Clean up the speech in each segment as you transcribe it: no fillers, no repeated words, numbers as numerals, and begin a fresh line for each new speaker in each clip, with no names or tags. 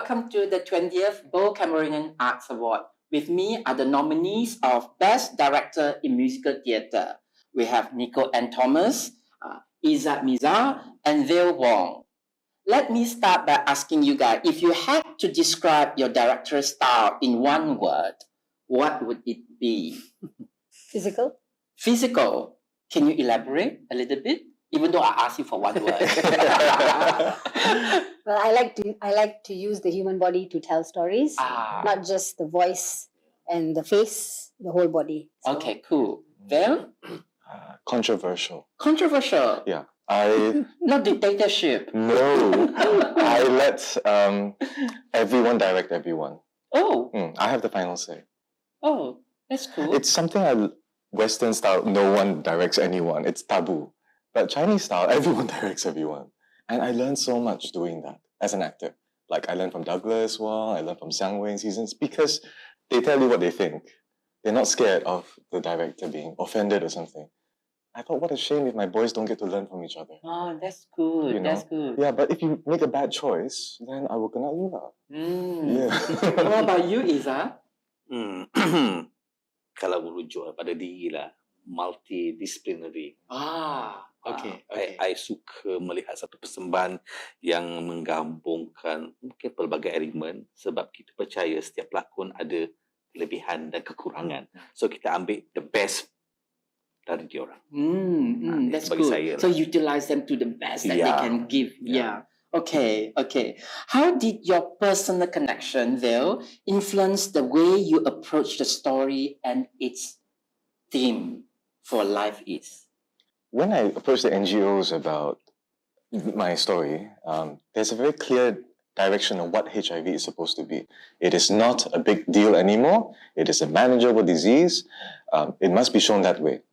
welcome to the 20th BOH Cameronian Arts Award. With me are the nominees of Best Director in Musical Theatre. We have Nicole-Ann Thomas, Shahrul Mizad, and Vale V Wong. Let me start by asking you guys, if you had to describe your directorial style in one word, what would it be?
Physical.
Physical. Can you elaborate a little bit? Even though I asked you for one word.
Well, I like to use the human body to tell stories, not just the voice and the face, the whole body. So.
Okay, cool. Well,
controversial.
Controversial.
Yeah,
not dictatorship.
No, I let everyone direct everyone.
Oh.
I have the final say.
Oh, that's cool.
It's something Western style. No one directs anyone. It's taboo. But Chinese style, everyone directs everyone. And I learned so much doing that as an actor. Like I learned from Douglas Wong, I learned from Xiang Wei seasons, because they tell you what they think. They're not scared of the director being offended or something. I thought, what a shame if my boys don't get to learn from each other.
Oh, that's good.
You know?
That's good.
Yeah, but if you make a bad choice, then I will kena you lah. Yeah.
What about you, Iza?
Kalau merujuk pada diri lah, multidisciplinary.
Okay.
I suka melihat satu persembahan yang menggabungkan mungkin pelbagai elemen, sebab kita percaya setiap pelakon ada kelebihan dan kekurangan. So kita ambil the best dari diorang.
That's good. So utilize them to the best that they can give. Yeah. Okay. How did your personal connection, though, influence the way you approach the story and its theme for life is?
When I approach the NGOs about my story, there's a very clear direction of what HIV is supposed to be. It is not a big deal anymore. It is a manageable disease. It must be shown that way.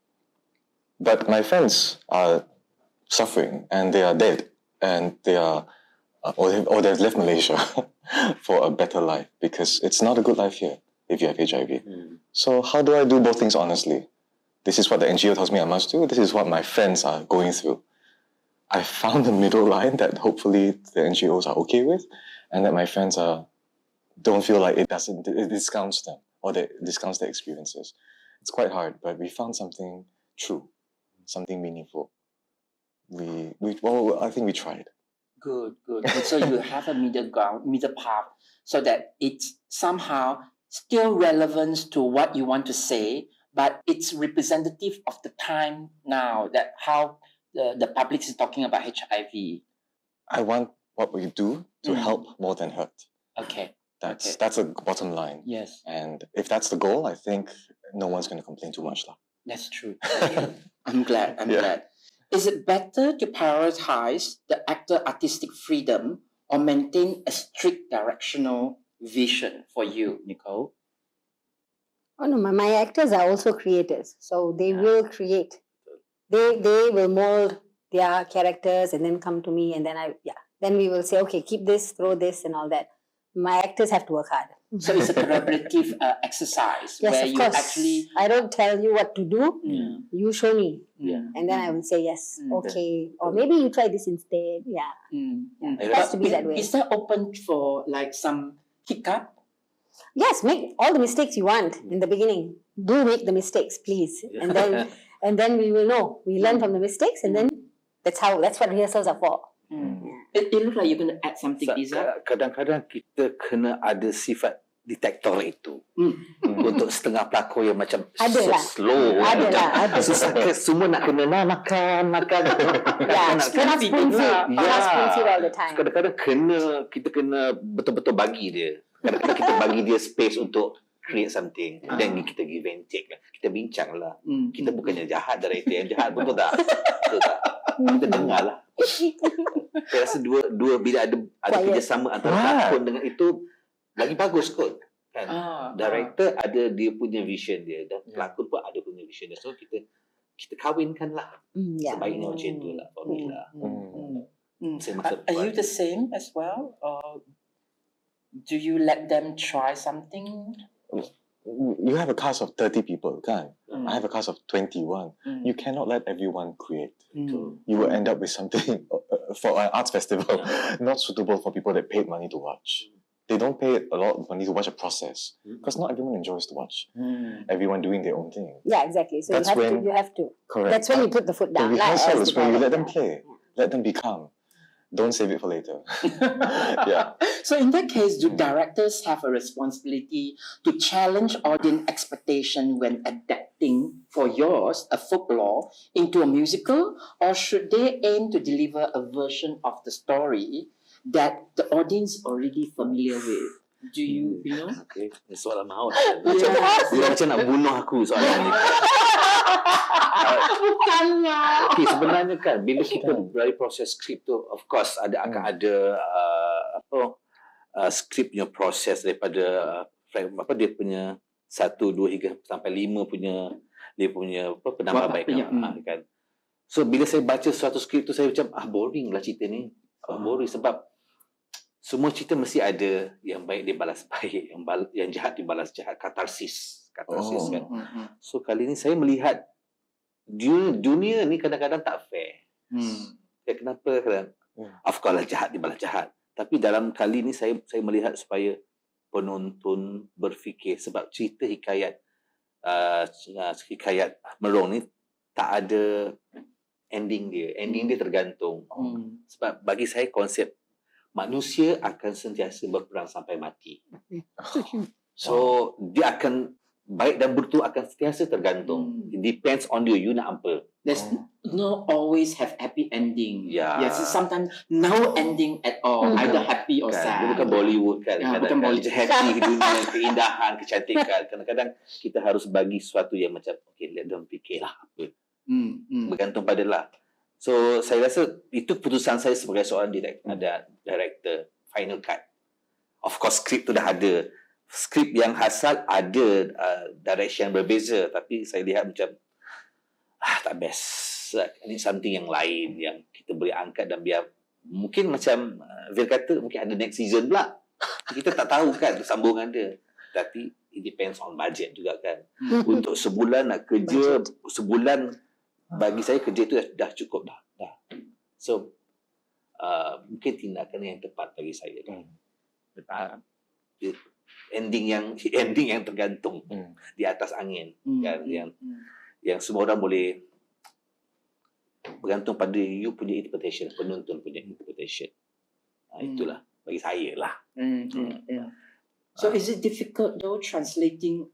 But my friends are suffering and they are dead, and they are, or they've left Malaysia for a better life, because it's not a good life here if you have HIV. So how do I do both things honestly? This is what the NGO tells me I must do. This is what my friends are going through. I found the middle line that hopefully the NGOs are okay with, and that my friends don't feel like it discounts them or that it discounts their experiences. It's quite hard, but we found something true, something meaningful. I think we tried.
Good. So you have a middle path, so that it's somehow still relevant to what you want to say, but it's representative of the time now, that how the public is talking about HIV.
I want what we do to help more than hurt.
Okay.
That's a bottom line.
Yes.
And if that's the goal, I think no one's going to complain too much.
That's true. I'm glad. Is it better to prioritize the actor artistic freedom or maintain a strict directional vision for you, Nicole?
Oh no, my actors are also creators, so they will create. They will mold their characters and then come to me, and then then we will say, okay, keep this, throw this, and all that. My actors have to work hard.
So it's a collaborative exercise.
Yes,
where
of
you
course.
Actually,
I don't tell you what to do. You show me, and then I will say yes, okay, or maybe you try this instead. It has to be that way.
Is that open for like some hiccup?
Yes, make all the mistakes you want in the beginning. Do make the mistakes, please, and then we will know. We learn from the mistakes, and then that's what rehearsals are for.
It looks like you're going to add something, Iza.
Kadang-kadang kita kena ada sifat detektor itu. Untuk setengah pelakon yang macam slow.
Ada.
Susah ke semua nak kena makan.
Cannot spoon feed all the time.
Kadang-kadang kita kena betul-betul bagi dia. Kadang-kadang kita bagi dia space untuk create something. Dan kita give and take lah. Kita bincang lah. Kita bukannya jahat, director yang jahat, betul tak? Kita dengar lah. Saya rasa dua bila ada kerjasama antara pelakon dengan itu lagi bagus kot kan. Director ada dia punya vision dia, dan pelakon pun ada punya vision dia. So kita kawinkan lah. Sebaiknya macam tu lah.
Are you the same as well, or do you let them try something?
You have a cast of 30 people, kan? I have a cast of 21. You cannot let everyone create. You will end up with something for an arts festival not suitable for people that paid money to watch. they don't pay a lot of money to watch a process because not everyone enjoys to watch. Everyone doing their own thing.
Yeah, exactly. So
That's
you have
when-
to. You have to.
Correct.
That's when you put the foot
The
down. lah,
rehearsal
as
is
the
where you let them
director.
play, let them be calm. Don't save it for later. Yeah.
So in that case, do directors have a responsibility to challenge audience expectation when adapting for yours, a folklore, into a musical, or should they aim to deliver a version of the story that the audience already familiar with? Do you know?
Okay, ni soalan maut. Dia macam nak bunuh aku soalan ni.
Bukanlah.
Okay, sebenarnya kan bila kita dari proses skrip tu, of course akan ada skrip punya proses daripada dia punya 1, 2 hingga sampai 5 punya dia punya penambahbaikan kan. So bila saya baca suatu skrip tu saya macam boring lah cerita ni. Boring sebab semua cerita mesti ada yang baik dibalas baik, yang jahat dibalas jahat, katarsis kan. So kali ni saya melihat dunia ni kadang-kadang tak fair. Kenapa kadang of course lah jahat dibalas jahat. Tapi dalam kali ni saya melihat supaya penonton berfikir sebab cerita hikayat Merong ni tak ada ending dia. Ending dia tergantung. Sebab bagi saya konsep manusia akan sentiasa berperang sampai mati. So dia akan baik dan buruk tu akan sentiasa tergantung. It depends on you nak apa.
There's no always have happy ending.
Yeah.
Yes, sometimes no ending at all, either happy or
Kan?
sad.
Dia bukan Bollywood kan.
Bukan Bollywood.
Happy dunia, keindahan, kecantikan. Kadang-kadang kita harus bagi sesuatu yang macam okay, let them fikirlah apa. Bergantung padalah. So saya rasa itu keputusan saya sebagai seorang director, final cut. Of course skrip tu dah ada. Skrip yang hasal ada direction yang berbeza, tapi saya lihat macam tak best. Ini something yang lain yang kita boleh angkat dan biar mungkin macam Vil kata mungkin ada next season pula. Kita tak tahu kan sambungan dia. Tapi it depends on budget juga kan. Untuk sebulan nak kerja sebulan, bagi saya kerja itu dah cukup dah. So mungkin tindakan yang tepat bagi saya kan. Ending yang tergantung di atas angin kan, yang semua orang boleh bergantung pada you punya interpretation, penonton punya interpretation. Itulah bagi saya lah.
So is it difficult though translating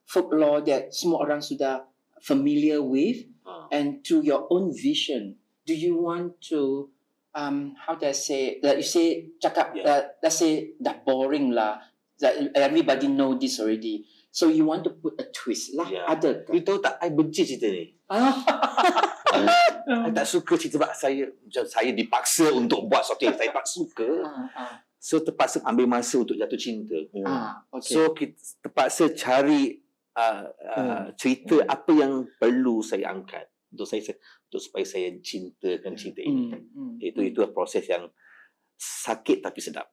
folklore that semua orang sudah familiar with and to your own vision? Do you want to how do I say, like you say cakap let's say dah boring lah, that everybody know this already, so you want to put a twist lah. Ada
You tahu tak, I benci cerita ni. I tak suka cerita sebab saya dipaksa untuk buat sesuatu yang saya tak suka. So terpaksa ambil masa untuk jatuh cinta.
Okay.
So kita terpaksa cari cerita apa yang perlu saya angkat untuk supaya saya cintakan cerita ini. Itu proses yang sakit tapi sedap.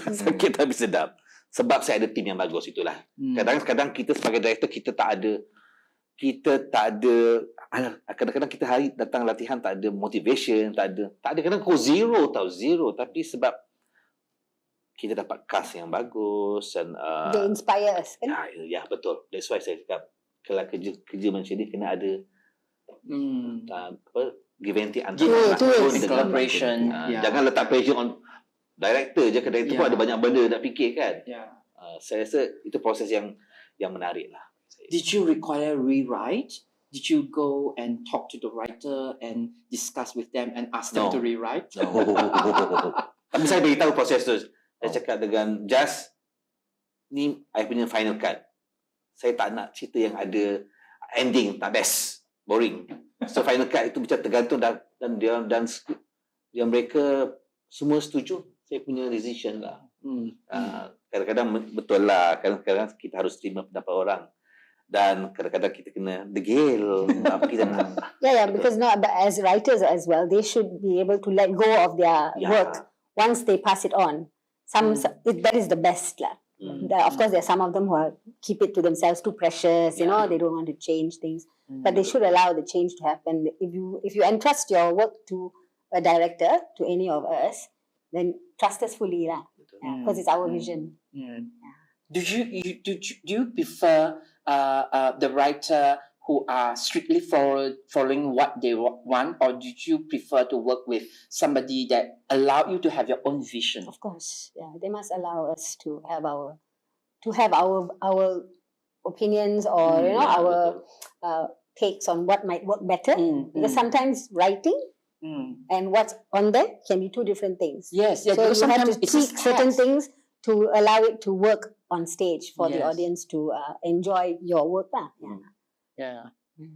Sakit tapi sedap. Sebab saya ada tim yang bagus, itulah. Kadang-kadang kita sebagai director kita tak ada kadang-kadang kita hari datang latihan tak ada motivation, tak ada kadang zero, tapi sebab kita dapat cast yang bagus dan
They inspire us kan?
ya betul. That's why saya cakap kalau kerja macam ni kena ada give and take antara
collaboration.
Jangan letak pressure on director je. Director pun ada banyak benda nak fikir kan. Saya rasa itu proses yang menarik lah.
Did you require rewrite? Did you go and talk to the writer and discuss with them and ask them to rewrite?
Tapi saya beritahu proses tu. Saya cakap dengan Just, ni I punya final cut. Saya tak nak cerita yang ada ending tak best, boring. So final cut itu macam tergantung dan mereka semua setuju saya punya decision lah. Kadang-kadang betul lah, kadang-kadang kita harus terima pendapat orang dan kadang-kadang kita kena degil apa kita nak.
Because as writers as well, they should be able to let go of their work once they pass it on. That is the best lah. Of course, there are some of them who keep it to themselves, too precious. You know, they don't want to change things, but they should allow the change to happen. If you entrust your work to a director, to any of us, then trust us fully lah. because it's our vision.
Do you prefer the writer who are strictly following what they want, or do you prefer to work with somebody that allow you to have your own vision?
Of course, they must allow us to have our opinions, or our takes on what might work better. Because sometimes writing and what's on there can be two different things.
Yes,
so
because
you have to
sometimes
tweak certain things to allow it to work on stage for the audience to enjoy your work.
Yeah.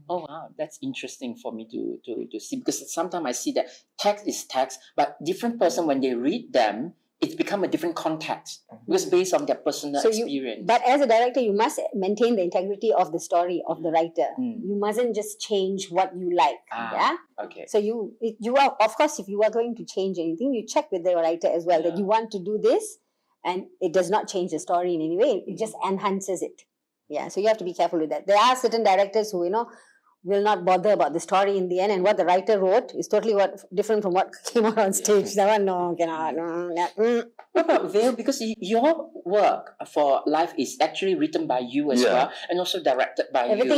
Oh wow, that's interesting for me to see, because sometimes I see that text is text, but different person when they read them, it's become a different context because based on their personal experience.
But as a director, you must maintain the integrity of the story of the writer. You mustn't just change what you like.
Okay.
So you are, of course, if you are going to change anything, you check with the writer as well that you want to do this, and it does not change the story in any way. It just enhances it. Yeah, so you have to be careful with that. There are certain directors who, will not bother about the story in the end, and what the writer wrote is totally different from what came out on stage. That one, no, cannot.
What about Vale? Because your work for life is actually written by you as well, and also directed by
everything.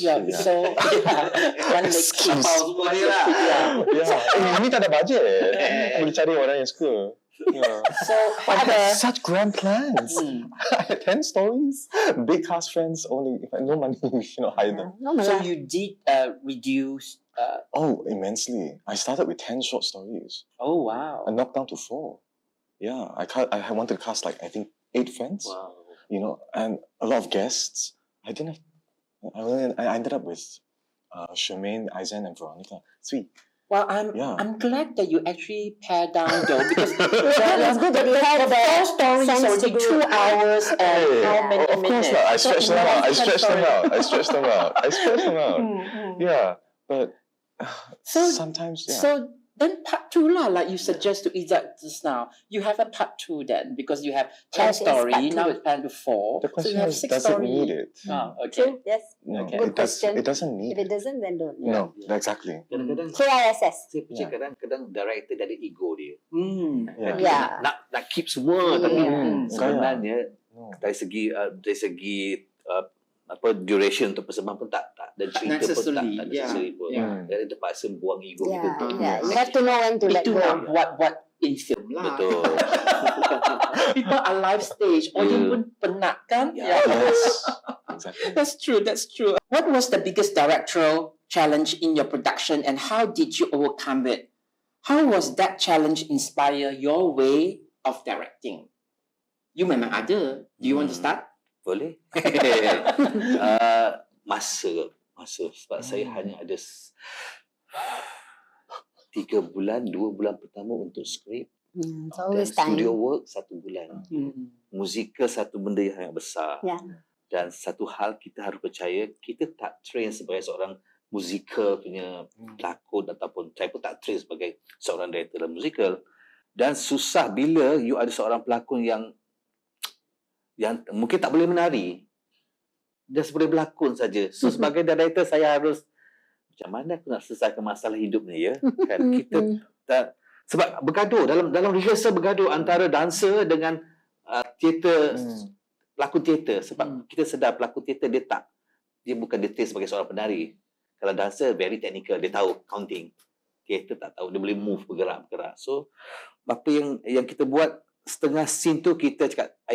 Yeah. So one makes
semua ni lah.
Ini tak ada budget. Boleh cari orang yang suka.
So
I had such grand plans. I had 10 stories. Big cast friends, only no money, hire them.
So you did reduce.
Immensely. I started with 10 short stories.
Oh wow!
I knocked down to 4. Yeah, I wanted to cast I think 8 friends.
Wow.
And a lot of guests. I ended up with Charmaine, Aizan, and Veronica. Sweet.
Well, I'm glad that you actually pare down though, because
it's good that you had the
4 stories already 2 hours and how many minutes?
Of course not. I stretched them out. Yeah, but sometimes. Yeah.
So then part 2 lah, like you suggest to Izzat just now. You have a part 2 then, because you have 10 stories, now it's planned to 4.
The question
so you have
is,
6
does
stories.
it need it?
Oh, okay.
True, yes.
No,
Okay.
Good question.
It doesn't need
If it doesn't, then don't.
No, exactly.
Kadang-kadang
KISS.
saya fikir kadang-kadang director dia ada ego dia.
Yeah.
Nak keep semua, tapi sebenarnya
No.
dari segi duration untuk persembahan pun tak dan cerita pun tak necessary pun. Jadi terpaksa buang ego kita tu.
You have to know when to let
Itu
go.
lah buat in film lah.
Betul.
People are live stage. Audience pun penat kan?
Yes, exactly.
That's true. What was the biggest directorial challenge in your production, and how did you overcome it? How was that challenge inspire your way of directing? You memang ada. Do you want to start?
Boleh. Masa sebab saya hanya ada 3 bulan, 2 bulan pertama untuk skrip.
It's
Dan
always time.
studio work 1 bulan. Muzikal satu benda yang sangat besar. Dan satu hal kita harus percaya, kita tak train sebagai seorang muzikal punya pelakon, ataupun saya pun tak train sebagai seorang director dalam muzikal. Dan susah bila you ada seorang pelakon yang mungkin tak boleh menari, dia boleh berlakon saja. So sebagai director saya harus macam mana aku nak selesaikan masalah hidup ni, ya kan? Kita tak, sebab bergaduh dalam rehearsal, bergaduh antara dancer dengan teater, pelakon teater. Sebab kita sedar pelakon teater dia bukan detail sebagai seorang penari. Kalau dancer very technical, dia tahu counting. Teater tak tahu, dia boleh move, bergerak. So apa yang kita buat, setengah scene tu I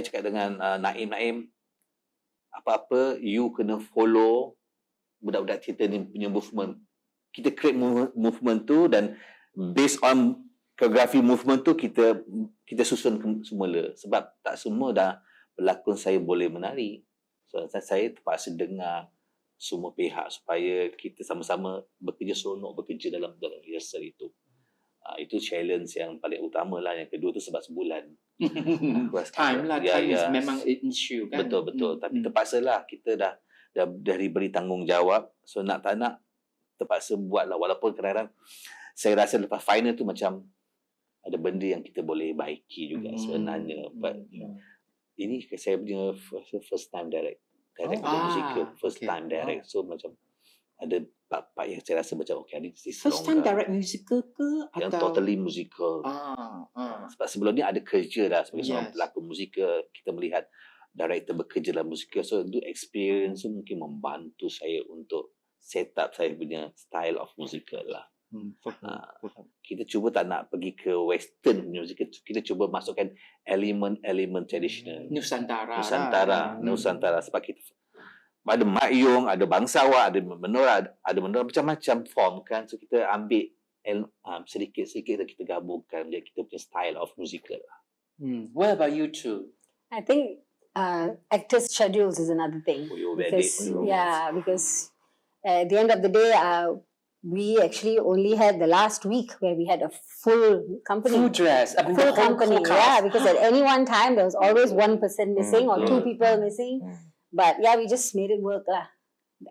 cakap dengan Naim, apa-apa you kena follow budak-budak teater ni punya movement. Kita create movement tu, dan based on koreografi movement tu kita susun semula. Sebab tak semua dah pelakon saya boleh menari. So saya terpaksa dengar semua pihak supaya kita sama-sama bekerja seronok, bekerja dalam rehearsal itu. Itu challenge yang paling utama lah. Yang kedua tu sebab sebulan.
Time is memang an issue kan.
Betul. Tapi terpaksalah, kita dah diberi tanggungjawab. So nak tak nak terpaksa buat lah. Walaupun kadang-kadang saya rasa lepas final tu macam ada benda yang kita boleh baiki juga sebenarnya. But ini saya punya first time direct musical, first time direct. So macam ada part yang saya rasa macam okay, this is
First time
longer.
direct musical ke?
Yang
Atau?
totally musical. Sebab sebelum ni ada kerja dah sebagai seorang pelakon musikal. Kita melihat director bekerja dalam musikal. So itu experience tu mungkin membantu saya untuk set up saya punya style of musical lah. Kita cuba tak nak pergi ke western musical. Kita cuba masukkan elemen-elemen tradisional. Nusantara. Sebab kita ada Mak Yong, ada bangsawan, ada menora, macam-macam form kan. So kita ambil sedikit-sedikit dan kita gabungkan jadi kita punya style of musical.
What about you two?
I think actors' schedules is another thing. Because at the end of the day, we actually only had the last week where we had a full company.
Full dress.
Full company, because at any one time there was always one person missing or two people missing. But we just made it work lah.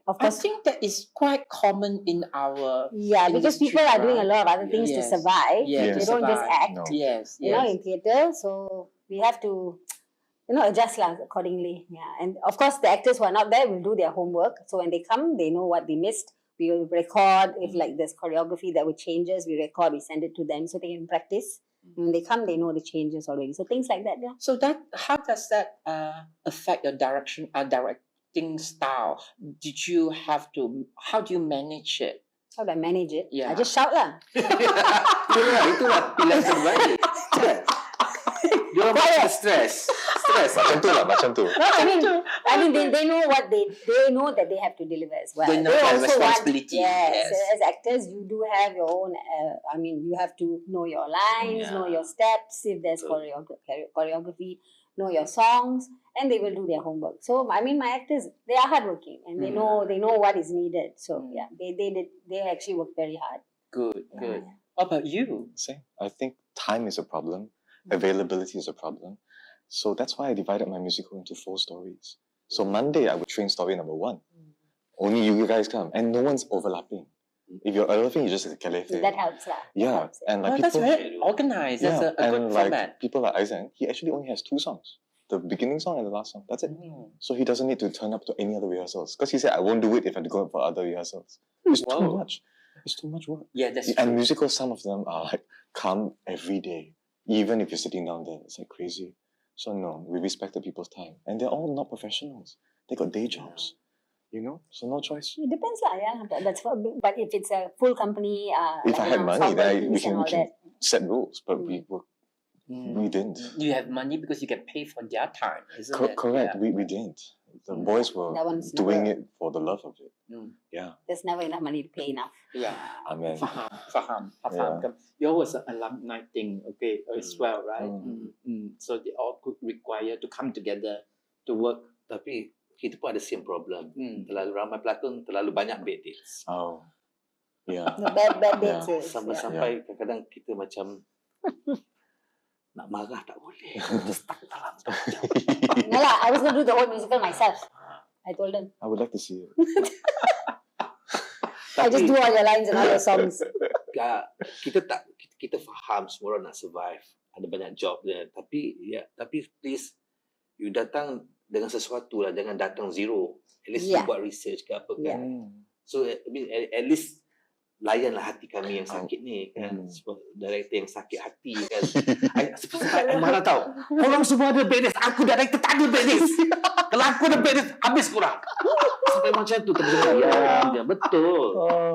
Of course,
I think that is quite common in our
because
industry,
people are doing a lot of other things to survive.
Yes.
They don't just act.
No.
Yes.
You know, in theatre, so we have to, adjust accordingly. Yeah, and of course, the actors who are not there will do their homework. So when they come, they know what they missed. We will record if there's choreography that would changes. We record, we send it to them so they can practice. When they come, they know the changes already. So things like that. Yeah.
So how does that affect your directing style? How do you manage it?
How do I manage it?
Yeah.
I just shout lah.
Itulah pilihan terbaik. Dia orang stress.
Macam tu.
No, I mean, they know what they know that they have to deliver as well.
They know their
also
responsibility.
Yes. As actors, you do have your own. You have to know your lines, know your steps. If there's choreography, know your songs, and they will do their homework. So I mean, my actors, they are hardworking and they know what is needed. So they actually work very hard.
Good. What about you?
Same. I think time is a problem. Availability is a problem. So that's why I divided my musical into 4 stories. So Monday, I would train story number 1. Only you guys come. And no one's overlapping. If you're overlapping, you just caliphate.
That helps.
Yeah. And like
that's
people,
very organized. That's a good format.
People like Isaac, he actually only has 2 songs. The beginning song and the last song. That's it. So he doesn't need to turn up to any other rehearsals. Because he said, I won't do it if I go for other rehearsals. It's too much. It's too much work.
Yeah, that's true.
And musicals, some of them are like, come every day. Even if you're sitting down there. It's like crazy. So no, we respect the people's time. And they're all not professionals. They got day jobs. So no choice.
It depends but if it's a full company...
if I had money, then we can set rules. But we didn't.
You have money because you get paid for their time, isn't it?
Correct. Yeah. We didn't. The boys were doing it for the love of it. Yeah.
There's never enough money to pay enough.
Yeah.
Amen.
Faham. Yours was an alumni thing, as well, right? So they all could require to come together to work.
Tapi kita pun ada same problem. Terlalu ramai pelakon, terlalu banyak bed dates.
Oh. Yeah.
The bad dates.
Sampai kadang-kadang kita macam nak marah tak boleh. Stuck dalam tu.
No lah, I was going to do the whole musical myself. I told them.
I would like to see it.
I just do all your lines and all your songs.
Kita faham semua orang nak survive. Ada banyak job dia. Tapi please, you datang dengan sesuatu lah. Jangan datang zero. At least you buat research ke apa kan. So at least layanlah hati kami yang sakit ni kan. Director yang sakit hati kan. Saya marah tau. Korang semua ada bed dates. Aku director tak ada bed dates. Kalau aku ada bed dates, habis korang. Sampai macam tu. Betul.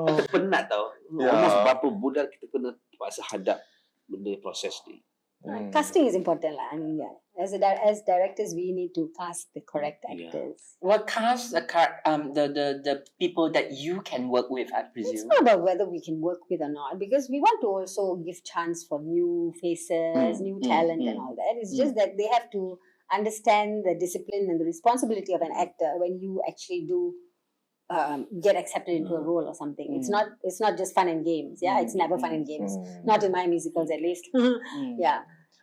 Kita penat tau. Almost berapa bulan kita kena terpaksa hadap benda proses ni.
Casting is important lah. I mean, as directors, we need to cast the correct actors.
What cast the people that you can work with, I presume?
It's not about whether we can work with or not, because we want to also give chance for new faces, new talent and all that. It's just that they have to understand the discipline and the responsibility of an actor when you actually do get accepted into a role or something. It's not just fun and games. It's never fun and games. Not in my musicals, at least.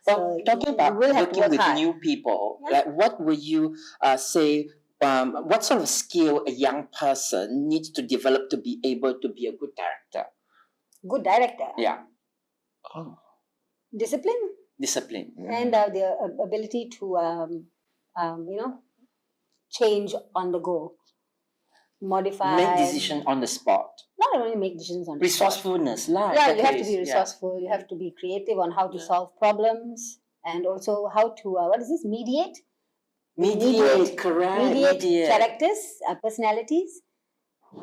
So
talking about working with new people, like what would you say? What sort of skill a young person needs to develop to be able to be a good director?
Good director.
Yeah.
Discipline. And the ability to change on the go. modify.
Make decision on the spot.
Not only make decisions on the spot.
Resourcefulness lah.
Yeah,
in
you
that
have to
case,
be
yeah.
resourceful. You have to be creative on how to solve problems, and also how to mediate.
Mediate, correct.
Mediate characters, personalities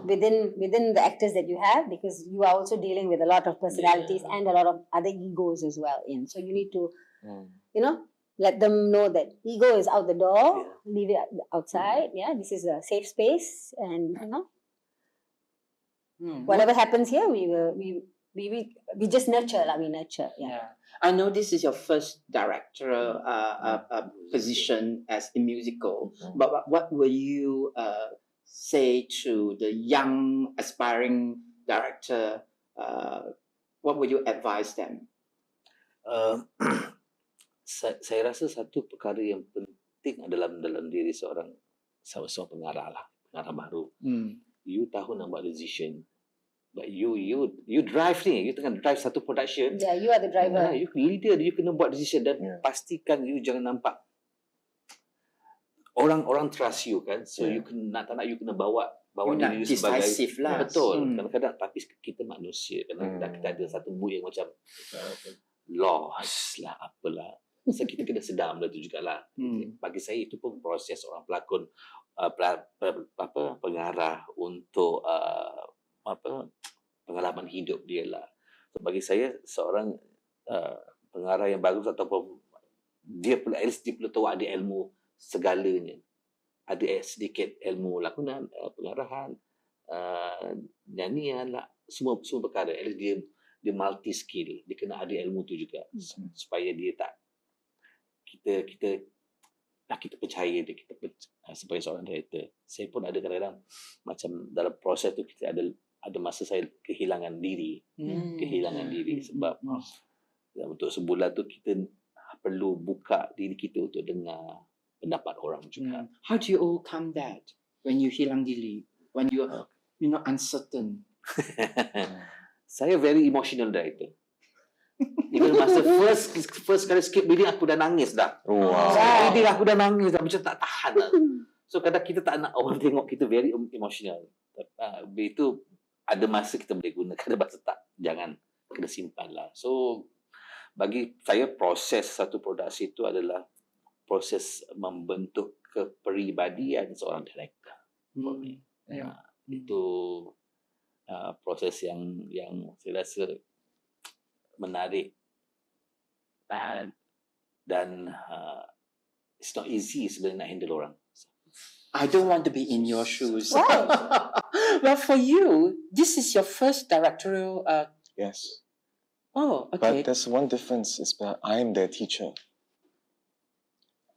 within the actors that you have, because you are also dealing with a lot of personalities and a lot of other egos as well so you need to let them know that ego is out the door, leave it outside. This is a safe space, and whatever happens here, we just nurture. We nurture.
I know this is your first director position as a musical, but what will you say to the young aspiring director? What would you advise them?
Saya rasa satu perkara yang penting dalam diri seorang pengarah lah, pengarah baru. You tahu nak buat decision. But you drive ni, you tengah drive satu production.
Yeah, you are the driver.
You leader, you kena buat decision dan pastikan you jangan nampak orang trust you kan. So you kena tak nak you kena bawa diri you sebagai
decisive lah.
Betul. Kadang-kadang tapi kita manusia, kadang-kadang kita ada satu mood yang macam lost lah, apalah. So kita kena sedar benda tu jugalah. Bagi saya itu pun proses orang pelakon pengarah untuk pengalaman hidup dia lah. So, bagi saya seorang pengarah yang bagus ataupun dia perlu tahu ada ilmu segalanya, ada sedikit ilmu lakonan, pengarahan, nyanyian lah, semua perkara. At least dia multi skill, dia kena ada ilmu tu juga supaya dia tak kita percaya dia, sebagai seorang director. Saya pun ada kadang-kadang macam dalam proses tu kita ada masa saya kehilangan diri sebab untuk sebulan tu kita perlu buka diri kita untuk dengar pendapat orang juga.
How do you overcome that when you hilang diri, when you are uncertain?
Saya very emotional director. Even masa first kali skip reading aku dah nangis dah. Reading aku dah nangis dah, macam tak tahan lah. So kadang kita tak nak orang tengok kita very emotional. Itu ada masa kita boleh guna, ada masa tak. Jangan, kena simpan lah. So bagi saya proses satu produksi itu adalah proses membentuk kepribadian seorang director. Itu proses yang saya rasa menarik dan it's not easy sebenarnya nak handle orang.
I don't want to be in your shoes. Well, for you, this is your first directorial.
Yes.
Oh, okay.
But there's one difference, is that I'm their teacher.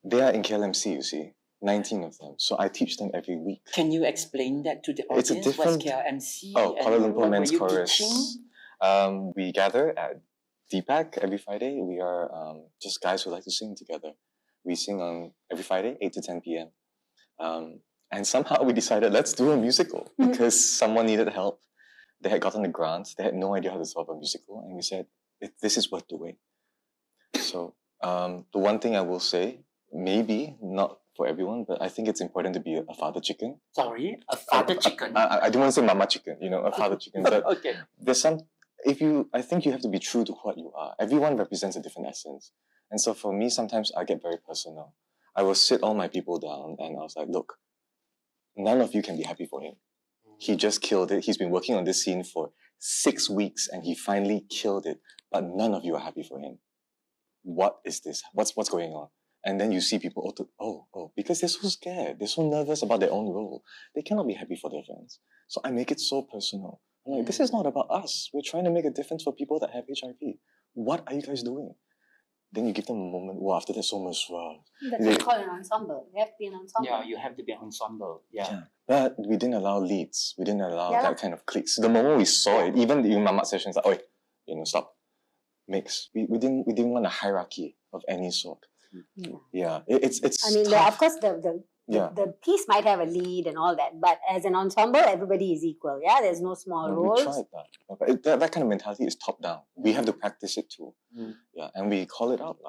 They are in KLMC, you see, 19 of them. So I teach them every week.
Can you explain that to the audience?
It's a different.
What's KLMC?
Kuala Lumpur Men's Chorus.
Teaching?
We gather at Deepak every Friday. We are just guys who like to sing together. We sing on every Friday, 8 to 10 p.m. And somehow we decided, let's do a musical because someone needed help. They had gotten a grant. They had no idea how to solve a musical. And we said, this is worth doing. So the one thing I will say, maybe not for everyone, but I think it's important to be a father chicken.
Sorry, a father chicken.
I don't want to say mama chicken, a father chicken. But
okay.
There's I think you have to be true to what you are. Everyone represents a different essence. And so for me, sometimes I get very personal. I will sit all my people down and I was like, look, none of you can be happy for him. He just killed it. He's been working on this scene for 6 weeks and he finally killed it. But none of you are happy for him. What is this? What's going on? And then you see people, because they're so scared. They're so nervous about their own role. They cannot be happy for their fans. So I make it so personal. I'm like, this is not about us. We're trying to make a difference for people that have HIV. What are you guys doing? Then you give them a moment. Well, after that, so much. Wow.
That's what you call an ensemble. You have to be an ensemble.
Yeah, you have to be an ensemble. Yeah.
But we didn't allow leads. We didn't allow that kind of cliques. The moment we saw it, even in Mamat sessions, like, stop. Mix. We didn't want a hierarchy of any sort. Yeah. It's
I mean,
tough.
of course, the piece might have a lead and all that, but as an ensemble, everybody is equal. Yeah, there's no small roles.
We tried that. But that kind of mentality is top down. We have to practice it too. Yeah, and we call it out.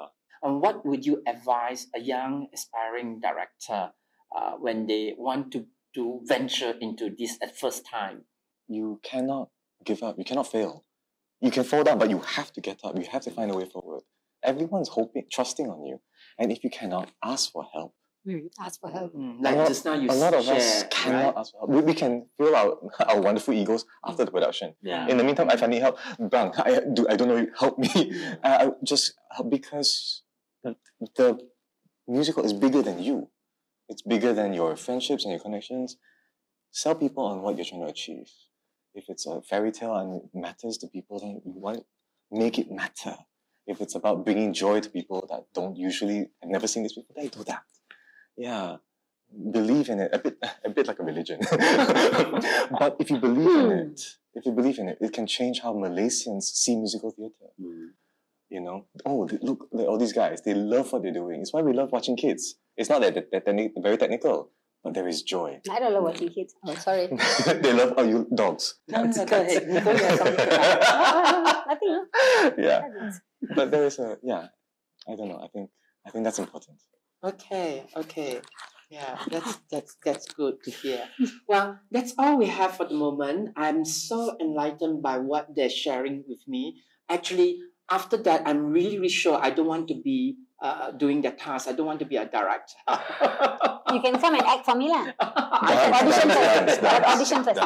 And what would you advise a young aspiring director when they want to to venture into this at first time?
You cannot give up. You cannot fail. You can fall down, but you have to get up. You have to find a way forward. Everyone's hoping, trusting on you. And if you cannot, ask for help.
Ask for help.
Like
lot-
just now you
A lot of us
shared,
cannot
right?
ask for help. We can feel our wonderful egos after the production.
Yeah.
In the meantime, if I need help, bang, I don't know, help me. I just help because the musical is bigger than you. It's bigger than your friendships and your connections. Sell people on what you're trying to achieve. If it's a fairy tale and it matters to people, then you want to make it matter. If it's about bringing joy to people that don't usually have never seen this before, then do that. Yeah, believe in it. A bit like a religion. But if you believe in it, it can change how Malaysians see musical theatre. You know, look at all these guys. They love what they're doing. It's why we love watching kids. It's not that they're very technical, but there is joy.
I don't love watching kids. Oh, sorry.
They love you dogs.
No, go ahead. Nicole, you have something to add?
Nothing.
Yeah, but there is I don't know. I think that's important.
Okay. Yeah, that's good to hear. Well, that's all we have for the moment. I'm so enlightened by what they're sharing with me. Actually, after that, I'm really sure I don't want to be doing that task. I don't want to be a director.
You can come and act for me lah.
Dance.
Audition first.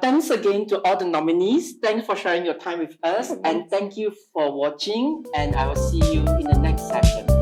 Thanks again to all the nominees. Thanks for sharing your time with us. And thank you for watching. And I will see you in the next session.